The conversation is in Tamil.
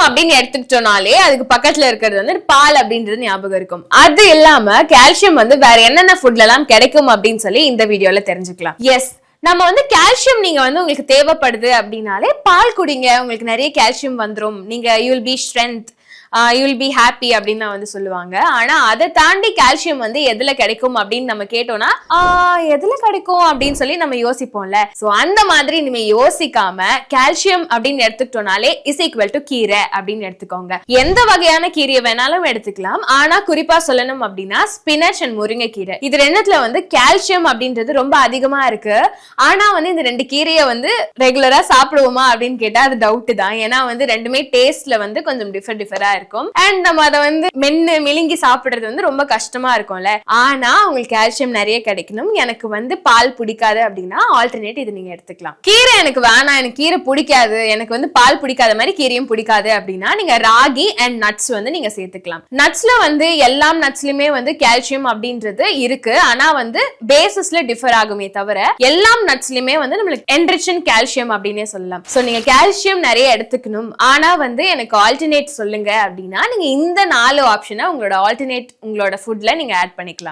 அப்படின்னு எடுத்துக்கிட்டோம்னாலே அதுக்கு பக்கத்துல இருக்கிறது வந்து பால் அப்படின்றது ஞாபகம் இருக்கும். அது இல்லாம கால்சியம் வந்து வேற என்னென்ன ஃபுட்ல எல்லாம் கிடைக்கும் அப்படின்னு சொல்லி இந்த வீடியோல தெரிஞ்சுக்கலாம். எஸ், நம்ம வந்து கால்சியம் நீங்க வந்து உங்களுக்கு தேவைப்படுது அப்படின்னாலே பால் குடிங்க, உங்களுக்கு நிறைய கால்சியம் வந்துரும், நீங்க you will be strength, you will be happy அப்படின்னு வந்து சொல்லுவாங்க. ஆனா அதை தாண்டி கால்சியம் வந்து எதுல கிடைக்கும் அப்படின்னு நம்ம கேட்டோம்னா எதுல கிடைக்கும் அப்படின்னு சொல்லி நம்ம யோசிப்போம்ல. சோ அந்த மாதிரி நீங்க யோசிக்காம கால்சியம் அப்படின்னு எடுத்துக்கிட்டோம்னாலே இஸ் ஈக்குவல் டு கீரை அப்படின்னு எடுத்துக்கோங்க. எந்த வகையான கீரையை வேணாலும் எடுத்துக்கலாம். ஆனா குறிப்பா சொல்லணும் அப்படின்னா ஸ்பினச் அண்ட் முருங்கைக்கீரை, இது ரெண்டுத்துல வந்து கால்சியம் அப்படின்றது ரொம்ப அதிகமா இருக்கு. ஆனா வந்து இந்த ரெண்டு கீரையை வந்து ரெகுலரா சாப்பிடுவோமா அப்படின்னு கேட்டா அது டவுட் தான். ஏன்னா வந்து ரெண்டுமே டேஸ்ட்ல வந்து கொஞ்சம் டிஃபரா இருக்கும். அண்ட் நம்ம அதை வந்து மென்னு மிழுங்கி சாப்பிடுறது வந்து ரொம்ப கஷ்டமா இருக்கும்ல. ஆனா உங்களுக்கு கால்சியம் நிறைய கிடைக்கணும், எனக்கு வந்து பால் பிடிக்காது அப்படின்னா ஆல்டர்னேட் இது நீங்க எடுத்துக்கலாம். கீரை எனக்கு வேணாம், எனக்கு கீரை பிடிக்காது, எனக்கு வந்து பால் பிடிக்காத மாதிரி கீரையும் பிடிக்காது அப்படின்னா நீங்க ராகி அண்ட் நட்ஸ் வந்து நீங்க சேர்த்துக்கலாம். நட்ஸ்ல வந்து எல்லா நட்ஸ்லயுமே வந்து கால்சியம் அப்படின்றது இருக்கு. ஆனா வந்து பேசிஸ்ல டிஃபர் ஆகுமே தவிர எல்லா நட்ஸ்லயுமே வந்து நம்மளுக்கு என்ரிச் இன் கால்சியம் அப்படின்னே சொல்லலாம். சோ நீங்க கால்சியம் நிறைய எடுத்துக்கணும், ஆனா வந்து எனக்கு ஆல்டர்னேட் சொல்லுங்க அப்படின்னா நீங்க இந்த 4 ஆப்ஷனை உங்களோட ஆல்டர்னேட் உங்களோட ஃபுட்ல நீங்க ஆட் பண்ணிக்கலாம்.